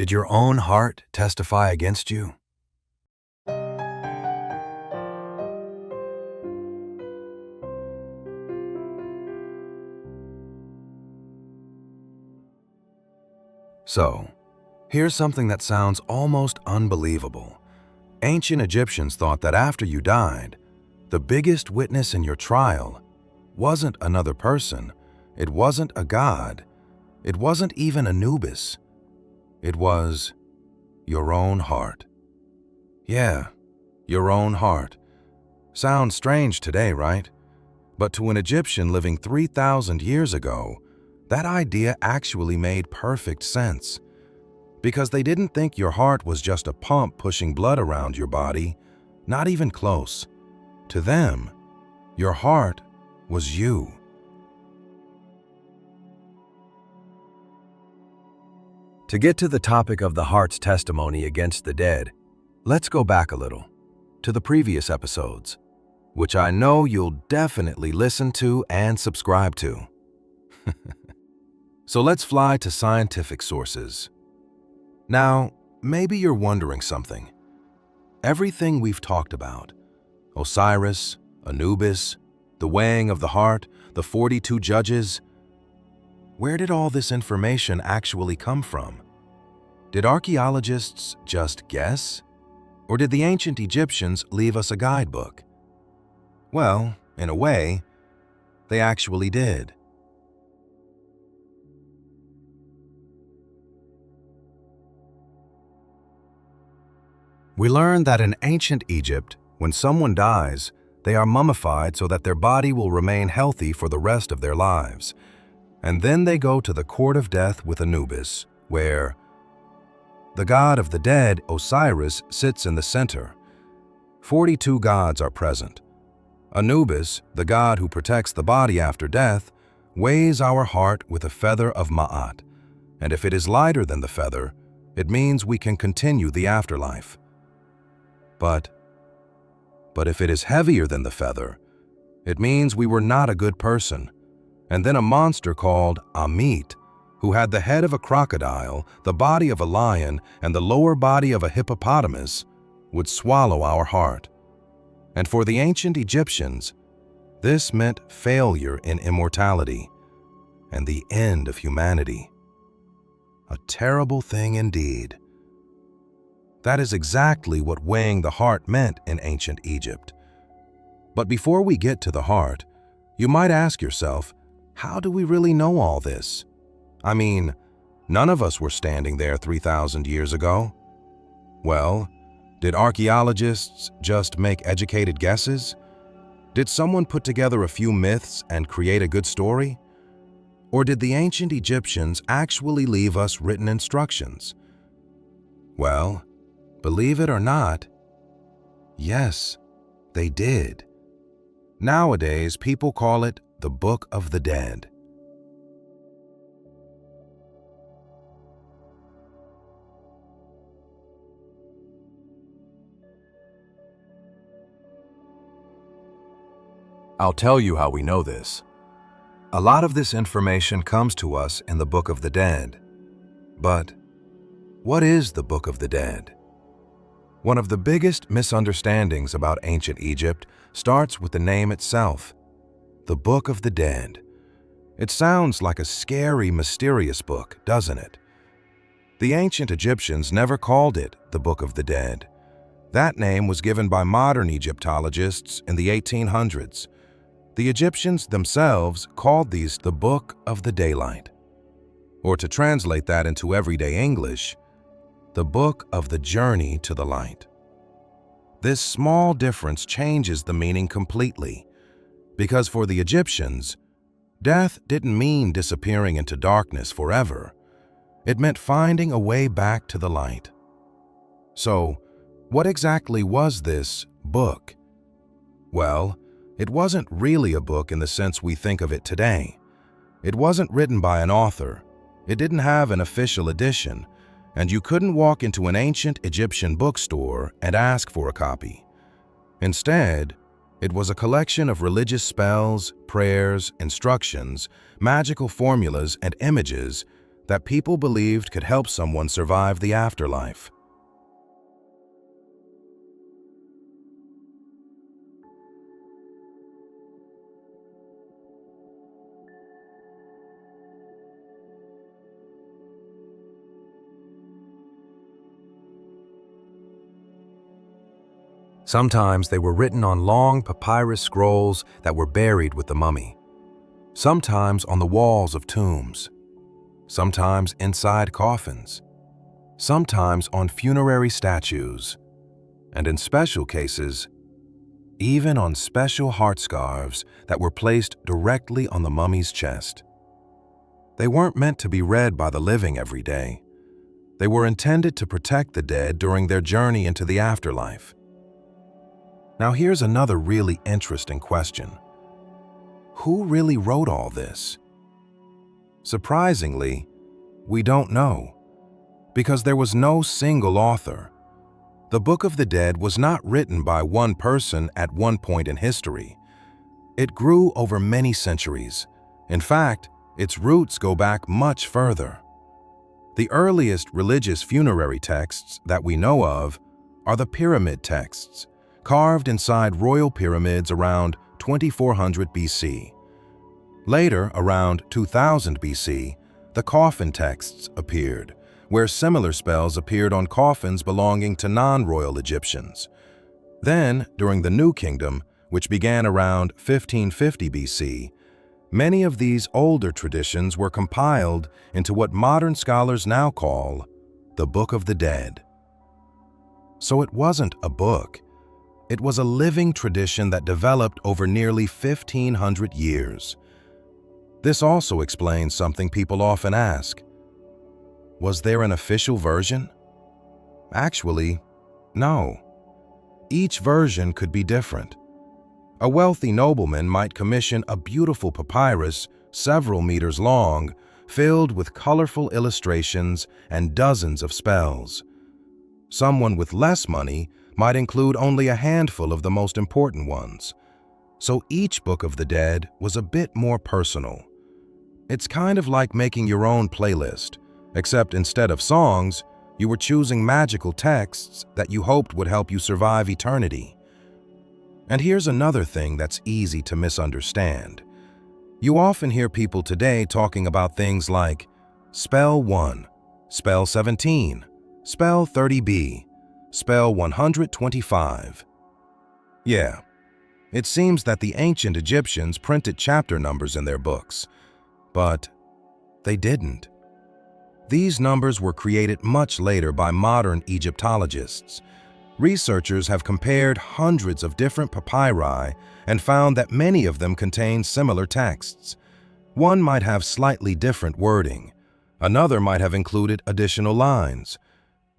Did your own heart testify against you? So, here's something that sounds almost unbelievable. Ancient Egyptians thought that after you died, the biggest witness in your trial wasn't another person, it wasn't a god, it wasn't even Anubis. It was your own heart. Yeah, your own heart. Sounds strange today, right? But to an Egyptian living 3,000 years ago, that idea actually made perfect sense. Because they didn't think your heart was just a pump pushing blood around your body, not even close. To them, your heart was you. To get to the topic of the heart's testimony against the dead, let's go back a little, to the previous episodes, which I know you'll definitely listen to and subscribe to. So let's fly to scientific sources. Now, maybe you're wondering something. Everything we've talked about, Osiris, Anubis, the weighing of the heart, the 42 judges, where did all this information actually come from? Did archaeologists just guess? Or did the ancient Egyptians leave us a guidebook? Well, in a way, they actually did. We learn that in ancient Egypt, when someone dies, they are mummified so that their body will remain healthy for the rest of their lives. And then they go to the court of death with Anubis, where the god of the dead, Osiris, sits in the center. 42 gods are present. Anubis, the god who protects the body after death, weighs our heart with a feather of Ma'at, and if it is lighter than the feather, it means we can continue the afterlife. But if it is heavier than the feather, it means we were not a good person. And then a monster called Amit, who had the head of a crocodile, the body of a lion, and the lower body of a hippopotamus, would swallow our heart. And for the ancient Egyptians, this meant failure in immortality and the end of humanity. A terrible thing indeed. That is exactly what weighing the heart meant in ancient Egypt. But before we get to the heart, you might ask yourself, how do we really know all this? I mean, none of us were standing there 3,000 years ago. Well, did archaeologists just make educated guesses? Did someone put together a few myths and create a good story? Or did the ancient Egyptians actually leave us written instructions? Well, believe it or not, yes, they did. Nowadays, people call it the Book of the Dead. I'll tell you how we know this. A lot of this information comes to us in the Book of the Dead. But what is the Book of the Dead? One of the biggest misunderstandings about ancient Egypt starts with the name itself, the Book of the Dead. It sounds like a scary, mysterious book, doesn't it? The ancient Egyptians never called it the Book of the Dead. That name was given by modern Egyptologists in the 1800s. The Egyptians themselves called these the Book of the Daylight. Or to translate that into everyday English, the Book of the Journey to the Light. This small difference changes the meaning completely, because for the Egyptians, death didn't mean disappearing into darkness forever. It meant finding a way back to the light. So, what exactly was this book? Well, it wasn't really a book in the sense we think of it today. It wasn't written by an author. It didn't have an official edition, and you couldn't walk into an ancient Egyptian bookstore and ask for a copy. Instead, it was a collection of religious spells, prayers, instructions, magical formulas, and images that people believed could help someone survive the afterlife. Sometimes they were written on long papyrus scrolls that were buried with the mummy. Sometimes on the walls of tombs. Sometimes inside coffins. Sometimes on funerary statues. And in special cases, even on special heartscarves that were placed directly on the mummy's chest. They weren't meant to be read by the living every day. They were intended to protect the dead during their journey into the afterlife. Now here's another really interesting question. Who really wrote all this? Surprisingly, we don't know, because there was no single author. The Book of the Dead was not written by one person at one point in history. It grew over many centuries. In fact, its roots go back much further. The earliest religious funerary texts that we know of are the pyramid texts, carved inside royal pyramids around 2400 BC. Later, around 2000 BC, the coffin texts appeared, where similar spells appeared on coffins belonging to non-royal Egyptians. Then, during the New Kingdom, which began around 1550 BC, many of these older traditions were compiled into what modern scholars now call the Book of the Dead. So it wasn't a book. It was a living tradition that developed over nearly 1,500 years. This also explains something people often ask. Was there an official version? Actually, no. Each version could be different. A wealthy nobleman might commission a beautiful papyrus several meters long, filled with colorful illustrations and dozens of spells. Someone with less money might include only a handful of the most important ones. So each Book of the Dead was a bit more personal. It's kind of like making your own playlist, except instead of songs, you were choosing magical texts that you hoped would help you survive eternity. And here's another thing that's easy to misunderstand. You often hear people today talking about things like Spell 1, Spell 17, Spell 30B, Spell 125. Yeah, it seems that the ancient Egyptians printed chapter numbers in their books, but they didn't. These numbers were created much later by modern Egyptologists. Researchers have compared hundreds of different papyri and found that many of them contain similar texts. One might have slightly different wording. Another might have included additional lines.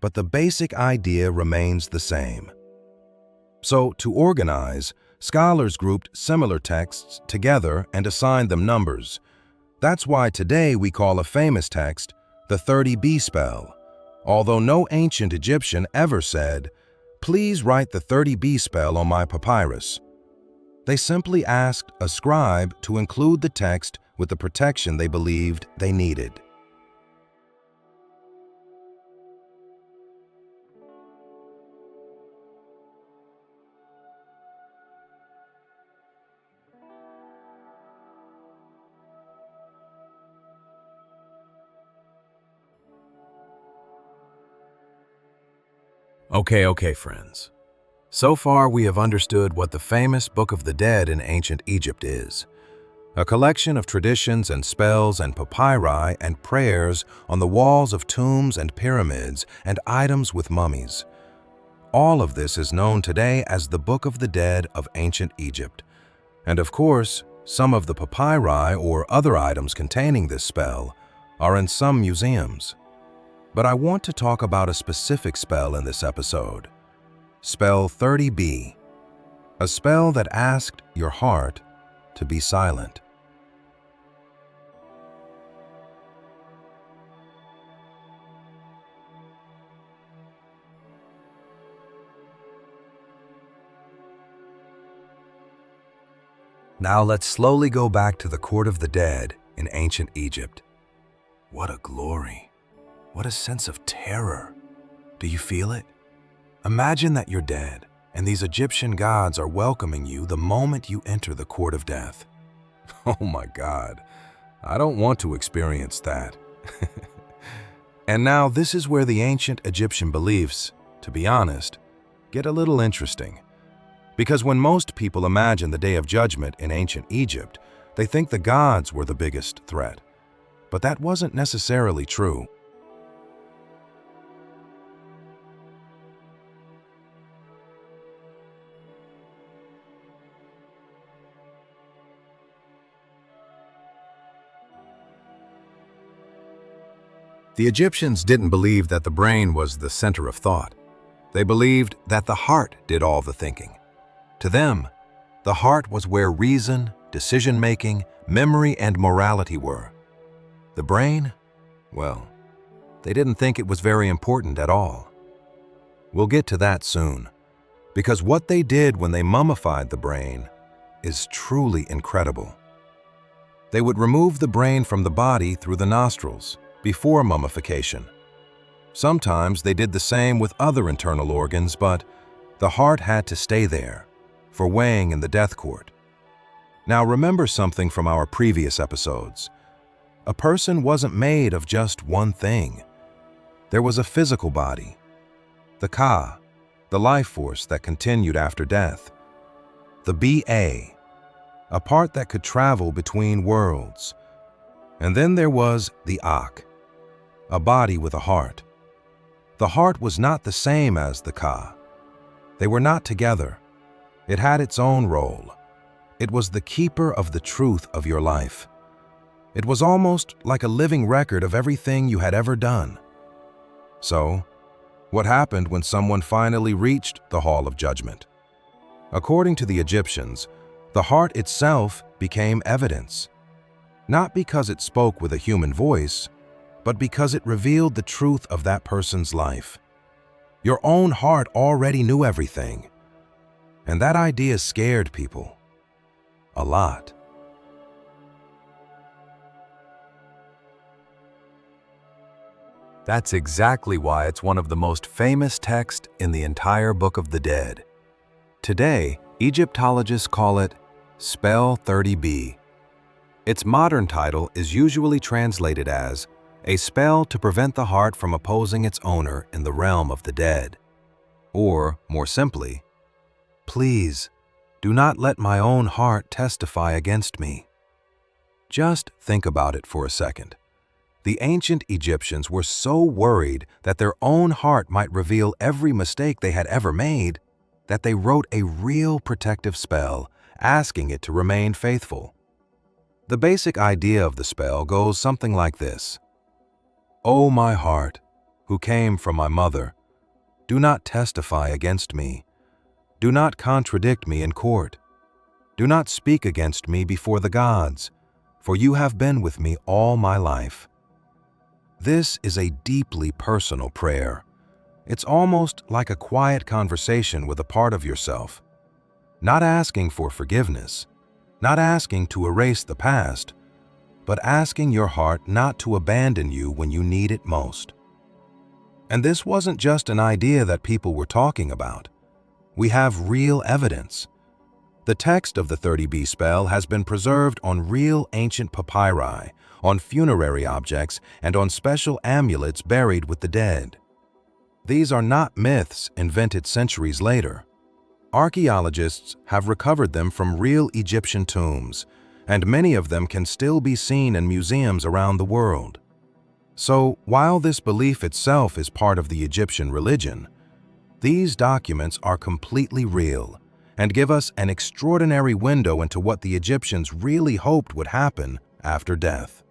But the basic idea remains the same. So, to organize, scholars grouped similar texts together and assigned them numbers. That's why today we call a famous text the 30B spell, although no ancient Egyptian ever said, "Please write the 30B spell on my papyrus." They simply asked a scribe to include the text with the protection they believed they needed. Okay, friends. So far, we have understood what the famous Book of the Dead in ancient Egypt is. A collection of traditions and spells and papyri and prayers on the walls of tombs and pyramids and items with mummies. All of this is known today as the Book of the Dead of ancient Egypt. And of course, some of the papyri or other items containing this spell are in some museums. But I want to talk about a specific spell in this episode. Spell 30B, a spell that asked your heart to be silent. Now let's slowly go back to the Court of the Dead in ancient Egypt. What a glory. What a sense of terror. Do you feel it? Imagine that you're dead, and these Egyptian gods are welcoming you the moment you enter the court of death. Oh my God, I don't want to experience that. And now this is where the ancient Egyptian beliefs, to be honest, get a little interesting. Because when most people imagine the Day of Judgment in ancient Egypt, they think the gods were the biggest threat. But that wasn't necessarily true. The Egyptians didn't believe that the brain was the center of thought. They believed that the heart did all the thinking. To them, the heart was where reason, decision-making, memory, and morality were. The brain? Well, they didn't think it was very important at all. We'll get to that soon, because what they did when they mummified the brain is truly incredible. They would remove the brain from the body through the nostrils before mummification. Sometimes they did the same with other internal organs, but the heart had to stay there for weighing in the death court. Now remember something from our previous episodes. A person wasn't made of just one thing. There was a physical body, the Ka, the life force that continued after death, the Ba, a part that could travel between worlds, and then there was the Ak, a body with a heart. The heart was not the same as the Ka. They were not together. It had its own role. It was the keeper of the truth of your life. It was almost like a living record of everything you had ever done. So, what happened when someone finally reached the Hall of Judgment? According to the Egyptians, the heart itself became evidence. Not because it spoke with a human voice, but because it revealed the truth of that person's life. Your own heart already knew everything. And that idea scared people. A lot. That's exactly why it's one of the most famous texts in the entire Book of the Dead. Today, Egyptologists call it Spell 30b. Its modern title is usually translated as a spell to prevent the heart from opposing its owner in the realm of the dead. Or, more simply, please, do not let my own heart testify against me. Just think about it for a second. The ancient Egyptians were so worried that their own heart might reveal every mistake they had ever made that they wrote a real protective spell, asking it to remain faithful. The basic idea of the spell goes something like this. O my heart, who came from my mother, do not testify against me. Do not contradict me in court. Do not speak against me before the gods, for you have been with me all my life. This is a deeply personal prayer. It's almost like a quiet conversation with a part of yourself. Not asking for forgiveness, not asking to erase the past, but asking your heart not to abandon you when you need it most. And this wasn't just an idea that people were talking about. We have real evidence. The text of the 30b spell has been preserved on real ancient papyri, on funerary objects, and on special amulets buried with the dead. These are not myths invented centuries later. Archaeologists have recovered them from real Egyptian tombs, and many of them can still be seen in museums around the world. So, while this belief itself is part of the Egyptian religion, these documents are completely real and give us an extraordinary window into what the Egyptians really hoped would happen after death.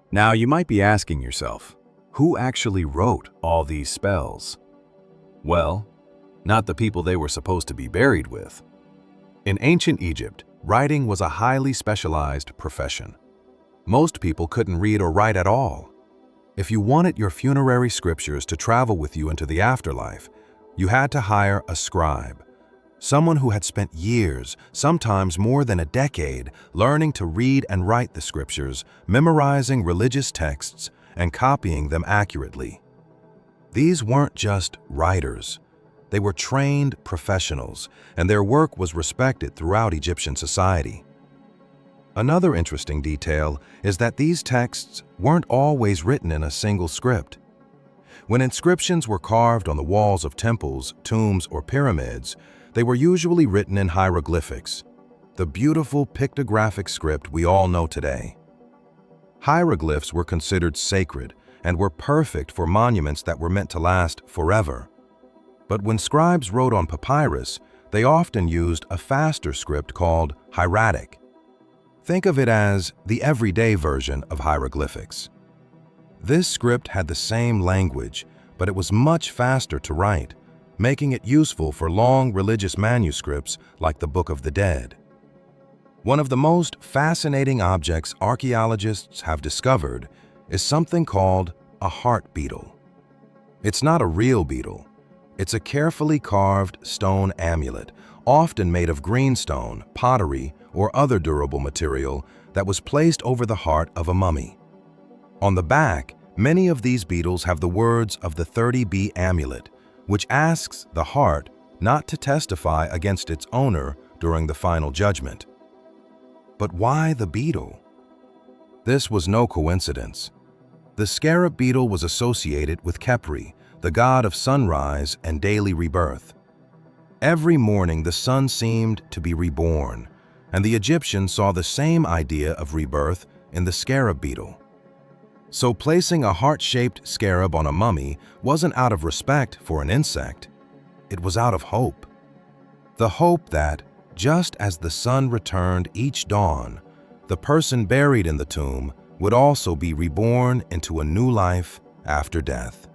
Now, you might be asking yourself, who actually wrote all these spells? Well, not the people they were supposed to be buried with. In ancient Egypt, writing was a highly specialized profession. Most people couldn't read or write at all. If you wanted your funerary scriptures to travel with you into the afterlife, You had to hire a scribe, someone who had spent years, sometimes more than a decade, learning to read and write the scriptures, memorizing religious texts, and copying them accurately. These weren't just writers. They were trained professionals, and their work was respected throughout Egyptian society. Another interesting detail is that these texts weren't always written in a single script. When inscriptions were carved on the walls of temples, tombs, or pyramids, they were usually written in hieroglyphics, the beautiful pictographic script we all know today. Hieroglyphs were considered sacred and were perfect for monuments that were meant to last forever. But when scribes wrote on papyrus, they often used a faster script called hieratic. Think of it as the everyday version of hieroglyphics. This script had the same language, but it was much faster to write, making it useful for long religious manuscripts like the Book of the Dead. One of the most fascinating objects archaeologists have discovered is something called a heart beetle. It's not a real beetle. It's a carefully carved stone amulet, often made of greenstone, pottery, or other durable material that was placed over the heart of a mummy. On the back, many of these beetles have the words of the 30B amulet, which asks the heart not to testify against its owner during the final judgment. But why the beetle? This was no coincidence. The scarab beetle was associated with Khepri, the god of sunrise and daily rebirth. Every morning the sun seemed to be reborn, and the Egyptians saw the same idea of rebirth in the scarab beetle. So placing a heart-shaped scarab on a mummy wasn't out of respect for an insect. It was out of hope. The hope that, just as the sun returned each dawn, the person buried in the tomb would also be reborn into a new life after death.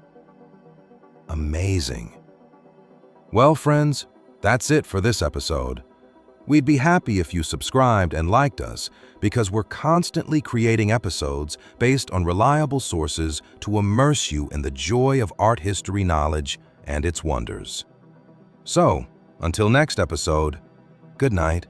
Amazing. Well, friends, that's it for this episode. We'd be happy if you subscribed and liked us because we're constantly creating episodes based on reliable sources to immerse you in the joy of art history knowledge and its wonders. So, until next episode, good night.